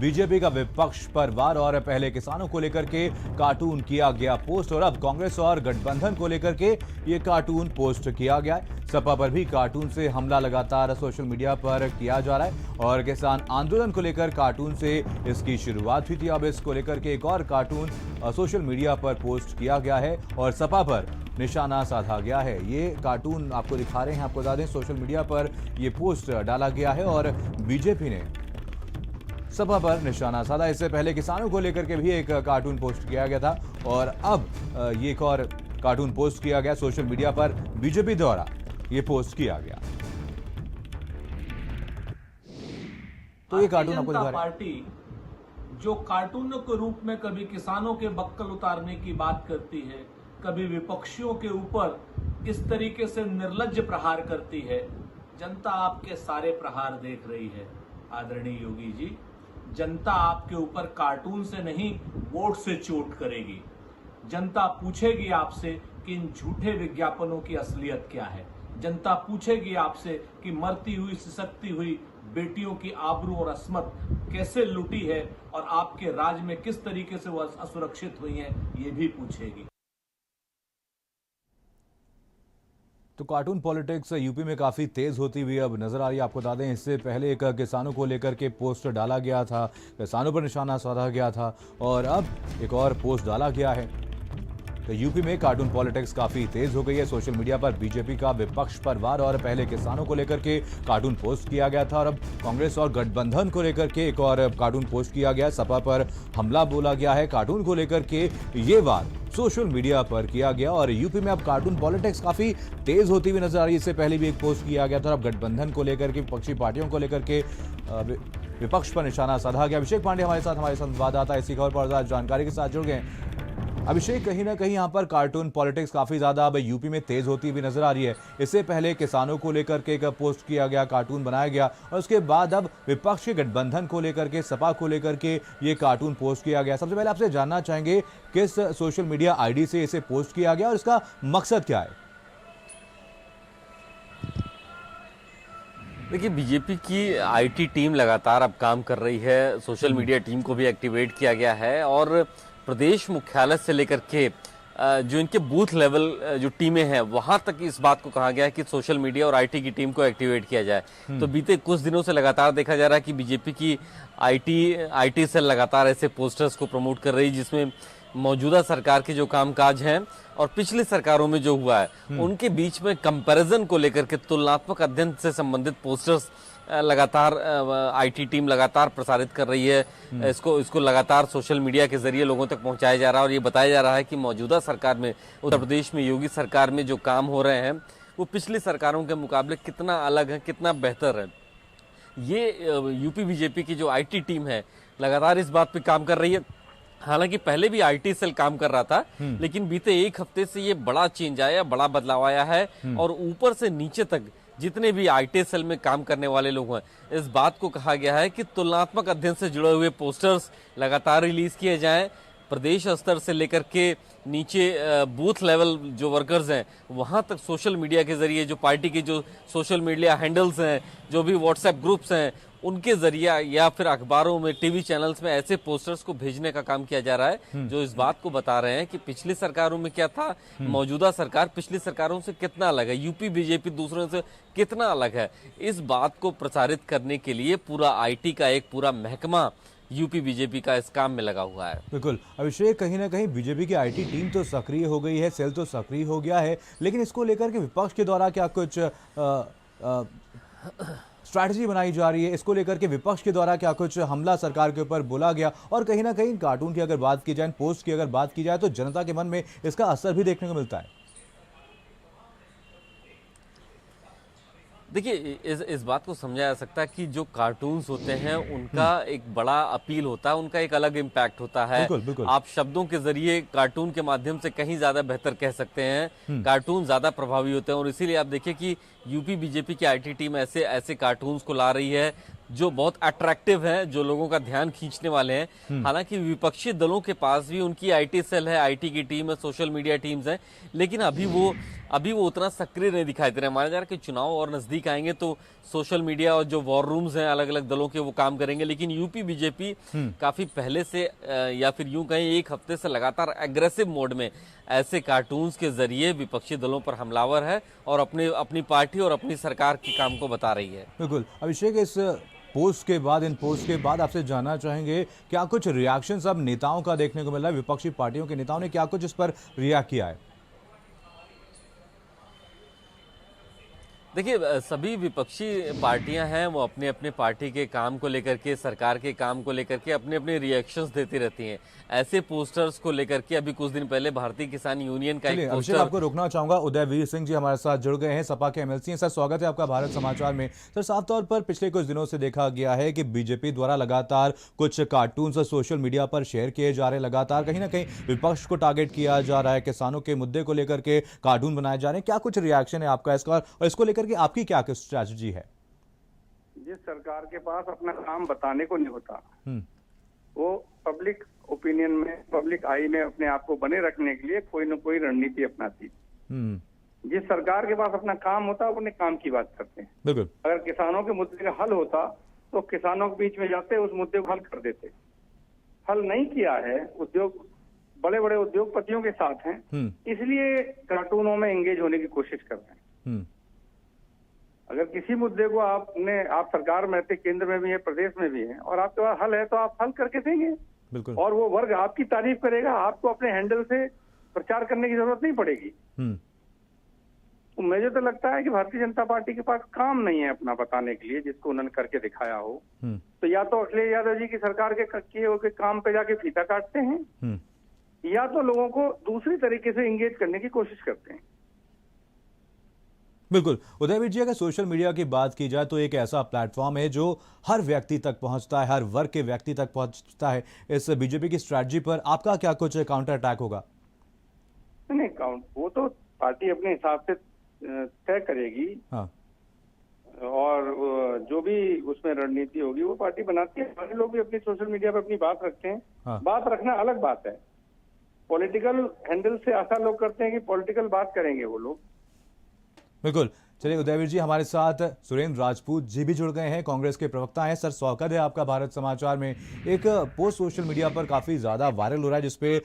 BJP का विपक्ष पर वार और पहले किसानों को लेकर के कार्टून किया गया पोस्ट और अब कांग्रेस और गठबंधन को लेकर के ये कार्टून पोस्ट किया गया है। सपा पर भी कार्टून से हमला लगातार सोशल मीडिया पर किया जा रहा है और किसान आंदोलन को लेकर कार्टून से इसकी शुरुआत हुई थी। अब इसको लेकर के एक और कार्टून सोशल मीडिया पर पोस्ट किया गया है और सपा पर निशाना साधा गया है। ये कार्टून आपको दिखा रहे हैं, आपको बता दें सोशल मीडिया पर ये पोस्ट डाला गया है और बीजेपी ने सपा पर निशाना साधा। इससे पहले किसानों को लेकर के भी एक कार्टून पोस्ट किया गया था और अब ये एक और कार्टून पोस्ट किया गया सोशल मीडिया पर बीजेपी द्वारा ये पोस्ट किया गया। तो ये कार्टून आपको दिखा रहे हैं। पार्टी जो कार्टूनों के रूप में कभी किसानों के बक्कल उतारने की बात करती है, कभी विपक्षियों के ऊपर इस तरीके से निर्लज्ज प्रहार करती है। जनता आपके सारे प्रहार देख रही है आदरणीय योगी जी। जनता आपके ऊपर कार्टून से नहीं वोट से चोट करेगी। जनता पूछेगी आपसे कि इन झूठे विज्ञापनों की असलियत क्या है। जनता पूछेगी आपसे कि मरती हुई सिसकती हुई बेटियों की आबरू और अस्मत कैसे लूटी है और आपके राज में किस तरीके से वह असुरक्षित हुई हैं, ये भी पूछेगी। तो कार्टून पॉलिटिक्स यूपी में काफी तेज होती हुई अब नजर आ रही है। आपको बता दें इससे पहले एक किसानों को लेकर के पोस्ट डाला गया था, किसानों पर निशाना साधा गया था और अब एक और पोस्ट डाला गया है। तो यूपी में कार्टून पॉलिटिक्स काफी तेज हो गई है। सोशल मीडिया पर बीजेपी का विपक्ष पर वार और पहले किसानों को लेकर के कार्टून पोस्ट किया गया था और अब कांग्रेस और गठबंधन को लेकर के एक और कार्टून पोस्ट किया गया। सपा पर हमला बोला गया है। कार्टून को लेकर के ये वार सोशल मीडिया पर किया गया और यूपी में अब कार्टून पॉलिटिक्स काफी तेज होती हुई नजर आ रही है। इससे पहले भी एक पोस्ट किया गया था। अब गठबंधन को लेकर के, विपक्षी पार्टियों को लेकर के विपक्ष पर निशाना साधा गया। अभिषेक पांडे हमारे संवाददाता इसी खबर पर जानकारी के साथ जुड़ गए। अभिषेक, कहीं ना कहीं यहाँ पर कार्टून पॉलिटिक्स काफी ज्यादा अब यूपी में तेज होती हुई नजर आ रही है। इससे पहले किसानों को लेकर के एक पोस्ट किया गया, कार्टून बनाया गया और उसके बाद अब विपक्ष के गठबंधन को लेकर के, सपा को लेकर के ये कार्टून पोस्ट किया गया। सबसे पहले आपसे जानना चाहेंगे किस सोशल मीडिया आईडी से इसे पोस्ट किया गया और इसका मकसद क्या है? देखिए, बीजेपी की आईटी टीम लगातार अब काम कर रही है। सोशल मीडिया टीम को भी एक्टिवेट किया गया है और प्रदेश मुख्यालय से लेकर के जो इनके बूथ लेवल जो टीमें हैं वहां तक इस बात को कहा गया है कि सोशल मीडिया और आईटी की टीम को एक्टिवेट किया जाए। तो बीते कुछ दिनों से लगातार देखा जा रहा है कि बीजेपी की आईटी सेल लगातार ऐसे पोस्टर्स को प्रमोट कर रही है जिसमें मौजूदा सरकार के जो कामकाज हैं और पिछली सरकारों में जो हुआ है उनके बीच में कंपैरिजन को लेकर के तुलनात्मक अध्ययन से संबंधित पोस्टर्स लगातार आईटी टीम लगातार प्रसारित कर रही है। इसको लगातार सोशल मीडिया के जरिए लोगों तक पहुंचाया जा रहा है और ये बताया जा रहा है कि मौजूदा सरकार में, उत्तर प्रदेश में योगी सरकार में जो काम हो रहे हैं वो पिछली सरकारों के मुकाबले कितना अलग है, कितना बेहतर है। ये यूपी बीजेपी की जो आईटी टीम है लगातार इस बात पे काम कर रही है। हालांकि पहले भी आईटी सेल काम कर रहा था, लेकिन बीते एक हफ्ते से ये बड़ा चेंज आया, बड़ा बदलाव आया है और ऊपर से नीचे तक जितने भी आईटी सेल में काम करने वाले लोग हैं इस बात को कहा गया है कि तुलनात्मक अध्ययन से जुड़े हुए पोस्टर्स लगातार रिलीज किए जाएं। प्रदेश स्तर से लेकर के नीचे बूथ लेवल जो वर्कर्स हैं वहां तक सोशल मीडिया के जरिए, जो पार्टी के जो सोशल मीडिया हैंडल्स हैं, जो भी व्हाट्सएप ग्रुप्स हैं, उनके जरिए या फिर अखबारों में, टीवी चैनल्स में ऐसे पोस्टर्स को भेजने का काम किया जा रहा है जो इस बात को बता रहे हैं कि पिछली सरकारों में क्या था, मौजूदा सरकार पिछली सरकारों से कितना अलग है, यूपी बीजेपी दूसरों से कितना अलग है। इस बात को प्रसारित करने के लिए पूरा आईटी का एक पूरा महकमा यूपी बीजेपी का इस काम में लगा हुआ है। बिल्कुल अभिषेक, कहीं ना कहीं बीजेपी की आईटी टीम तो सक्रिय हो गई है, सेल तो सक्रिय हो गया है, लेकिन इसको लेकर के विपक्ष के द्वारा क्या कुछ स्ट्रैटेजी बनाई जा रही है? इसको लेकर के विपक्ष के द्वारा क्या कुछ हमला सरकार के ऊपर बोला गया? और कहीं ना कहीं कार्टून की अगर बात की जाए, पोस्ट की अगर बात की जाए तो जनता के मन में इसका असर भी देखने को मिलता है। देखिए, इस बात को समझा जा सकता है कि जो कार्टून्स होते हैं उनका एक बड़ा अपील होता है, उनका एक अलग इम्पैक्ट होता है। बिल्कुल, बिल्कुल। आप शब्दों के जरिए कार्टून के माध्यम से कहीं ज्यादा बेहतर कह सकते हैं, कार्टून ज्यादा प्रभावी होते हैं और इसीलिए आप देखिए कि यूपी बीजेपी की आईटी टीम ऐसे कार्टून्स को ला रही है जो बहुत अट्रैक्टिव हैं, जो लोगों का ध्यान खींचने वाले हैं। हालांकि विपक्षी दलों के पास भी उनकी आईटी सेल है, आईटी की टीम है, सोशल मीडिया टीम्स हैं, लेकिन अभी वो उतना सक्रिय नहीं दिखाई दे रहा है। माना जा रहा है कि चुनाव और नजदीक आएंगे तो सोशल मीडिया और जो वॉर रूम्स हैं अलग अलग दलों के, वो काम करेंगे। लेकिन यूपी बीजेपी काफी पहले से या फिर यूं कहें एक हफ्ते से लगातार एग्रेसिव मोड में ऐसे कार्टून्स के जरिए विपक्षी दलों पर हमलावर है और अपनी पार्टी और अपनी सरकार के काम को बता रही है। बिल्कुल अभिषेक, इस पोस्ट के बाद, इन पोस्ट के बाद आपसे जानना चाहेंगे क्या कुछ रिएक्शंस अब नेताओं का देखने को मिल रहा है? विपक्षी पार्टियों के नेताओं ने क्या कुछ इस पर रिएक्ट किया है? देखिए, सभी विपक्षी पार्टियां हैं वो अपने अपने पार्टी के काम को लेकर के, सरकार के काम को लेकर के अपने अपने रिएक्शंस देती रहती हैं। ऐसे पोस्टर्स को लेकर के अभी कुछ दिन पहले भारतीय किसान यूनियन का एक अभिषेक, पोस्टर। आपको रोकना चाहूंगा, उदयवीर सिंह जी हमारे साथ जुड़ गए हैं, सपा के एमएलसी हैं। सर, स्वागत है आपका भारत समाचार में। सर, साफ तौर पर पिछले कुछ दिनों से देखा गया है कि बीजेपी द्वारा लगातार कुछ कार्टून्स सोशल मीडिया पर शेयर किए जा रहे हैं, लगातार कहीं ना कहीं विपक्ष को टारगेट किया जा रहा है, किसानों के मुद्दे को लेकर के कार्टून बनाए जा रहे हैं। क्या कुछ रिएक्शन है आपका इसका, और इसको लेकर के आपकी क्या स्ट्रैटेजी है? जिस सरकार के पास अपना काम बताने को नहीं होता, वो पब्लिक ओपिनियन में, पब्लिक आई में अपने आप को बने रखने के लिए कोई न कोई रणनीति अपनाती। जिस सरकार के पास अपना काम होता है वो अपने काम की बात करते हैं। बिल्कुल। अगर किसानों के मुद्दे का हल होता तो किसानों के बीच में जाते उस मुद्दे को हल कर देते। हल नहीं किया है, उद्योग बड़े बड़े उद्योगपतियों के साथ हैं, इसलिए कार्टूनों में एंगेज होने की कोशिश कर रहे हैं। अगर किसी मुद्दे को आप सरकार में रहते, केंद्र में भी है, प्रदेश में भी है, और आपके पास हल है तो आप हल करके देंगे। बिल्कुल। और वो वर्ग आपकी तारीफ करेगा, आपको अपने हैंडल से प्रचार करने की जरूरत नहीं पड़ेगी। तो मुझे तो लगता है कि भारतीय जनता पार्टी के पास काम नहीं है अपना बताने के लिए, जिसको उन्होंने करके दिखाया हो। तो या तो अखिलेश यादव जी की सरकार के किए हुए काम पे जाके फीता काटते हैं, या तो लोगों को दूसरी तरीके से इंगेज करने की कोशिश करते हैं। बिल्कुल। उदयवीर जी, अगर सोशल मीडिया की बात की जाए तो एक ऐसा प्लेटफॉर्म है जो हर व्यक्ति तक पहुंचता है, हर वर्ग के व्यक्ति तक पहुंचता है। इस बीजेपी की स्ट्रैटेजी पर आपका क्या कुछ काउंटर अटैक होगा? नहीं, वो तो पार्टी अपने हिसाब से तय करेगी। हाँ। और जो भी उसमें रणनीति होगी वो पार्टी बनाती है। हमारे लोग भी अपनी सोशल मीडिया पर अपनी बात रखते हैं। हाँ। बात रखना अलग बात है। पॉलिटिकल हैंडल से आशा लोग करते हैं कि पॉलिटिकल बात करेंगे वो लोग। बिल्कुल। चलिए उदयवीर जी, हमारे साथ सुरेंद्र राजपूत जी भी जुड़ गए हैं, कांग्रेस के प्रवक्ता हैं। सर, स्वागत है आपका भारत समाचार में। एक पोस्ट सोशल मीडिया पर काफी ज्यादा वायरल हो रहा है, जिसपे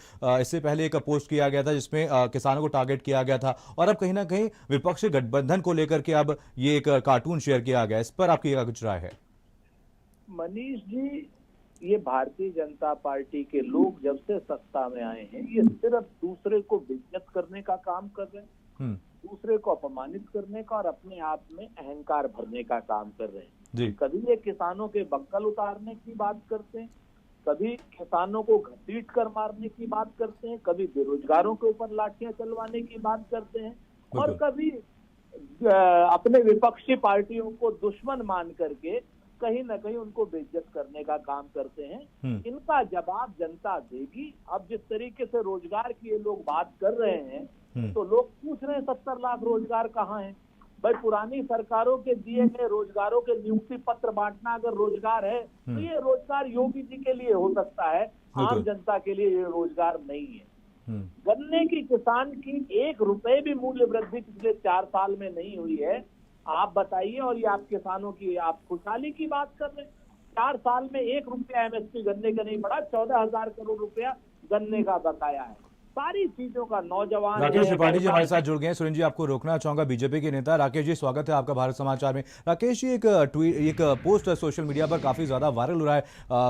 इससे पहले एक पोस्ट किया गया था जिसमें किसानों को टारगेट किया गया था, और अब कहीं ना कहीं विपक्षी गठबंधन को लेकर के अब ये एक कार्टून शेयर किया गया। इस पर आपकी क्या कुछ राय है? मनीष जी, ये भारतीय जनता पार्टी के लोग जब से सत्ता में आए हैं, ये सिर्फ दूसरे को बेइज्जत करने का काम कर रहे हैं, दूसरे को अपमानित करने का और अपने आप में अहंकार भरने का काम कर रहे हैं। कभी ये किसानों के बक्कल उतारने की बात करते हैं, कभी किसानों को घसीट कर मारने की बात करते हैं, कभी बेरोजगारों के ऊपर लाठियां चलवाने की बात करते हैं, और कभी अपने विपक्षी पार्टियों को दुश्मन मान करके कहीं न कहीं उनको बेइज्जत करने का काम करते हैं। इनका जवाब जनता देगी। अब जिस तरीके से रोजगार की ये लोग बात कर रहे हैं, तो लोग पूछ रहे हैं 70 लाख रोजगार कहाँ है? भाई, पुरानी सरकारों के दिए गए रोजगारों के नियुक्ति पत्र बांटना अगर रोजगार है तो ये रोजगार योगी जी के लिए हो सकता है, आम जनता के लिए ये रोजगार नहीं है। गन्ने की किसान की 1 रुपए भी मूल्य वृद्धि पिछले 4 साल में नहीं हुई है। आप बताइए, और ये आप किसानों की आप खुशहाली की बात कर रहे हैं। 4 साल में 1 रुपया एमएसपी गन्ने का नहीं बढ़ा, 14,000 करोड़ रुपया गन्ने का बकाया है। सारी चीजों का नौजवान। राकेश त्रिपाठी जी हमारे साथ जुड़ गए हैं। सुरेंद्र जी, आपको रोकना चाहूंगा, बीजेपी के नेता। राकेश जी, स्वागत है आपका भारत समाचार में। राकेश जी, एक पोस्ट सोशल मीडिया पर काफी ज्यादा वायरल हो रहा है।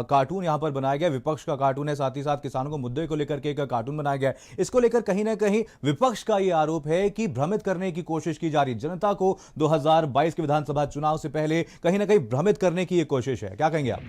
कार्टून यहाँ पर बनाया गया, विपक्ष का कार्टून है, साथ ही साथ किसानों को मुद्दे को लेकर के एक कार्टून बनाया गया है। इसको लेकर कहीं ना कहीं विपक्ष का ये आरोप है कि भ्रमित करने की कोशिश की जा रही है जनता को। 2022 के विधानसभा चुनाव से पहले कहीं ना कहीं भ्रमित करने की ये कोशिश है। क्या कहेंगे आप?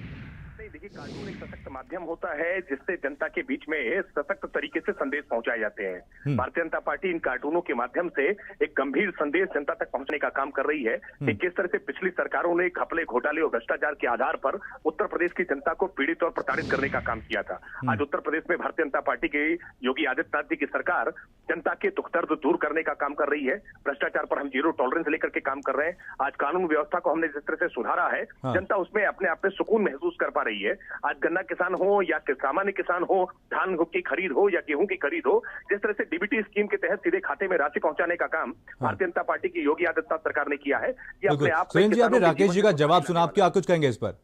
देखिए, कार्टून एक सशक्त माध्यम होता है जिससे जनता के बीच में सशक्त तरीके से संदेश पहुंचाए जाते हैं। भारतीय जनता पार्टी इन कार्टूनों के माध्यम से एक गंभीर संदेश जनता तक पहुंचने का काम कर रही है कि किस तरह से पिछली सरकारों ने घपले, घोटाले और भ्रष्टाचार के आधार पर उत्तर प्रदेश की जनता को पीड़ित और प्रताड़ित करने का काम किया था। आज उत्तर प्रदेश में भारतीय जनता पार्टी के योगी आदित्यनाथ जी की सरकार जनता के दुख दर्द दूर करने का काम कर रही है। भ्रष्टाचार पर हम जीरो टॉलरेंस लेकर के काम कर रहे हैं। आज कानून व्यवस्था को हमने जिस तरह से सुधारा है, जनता उसमें अपने आप में सुकून महसूस कर पा रही है। आज गन्ना किसान हो या सामान्य किसान हो, धान की खरीद हो या गेहूं की खरीद हो, जिस तरह से डीबीटी स्कीम के तहत सीधे खाते में राशि पहुंचाने का काम भारतीय जनता पार्टी की योगी आदित्यनाथ सरकार ने किया है। ये अपने आप सुरेंद्र जी, आपने राकेश जी का जवाब सुना, आप क्या कुछ कहेंगे इस पर?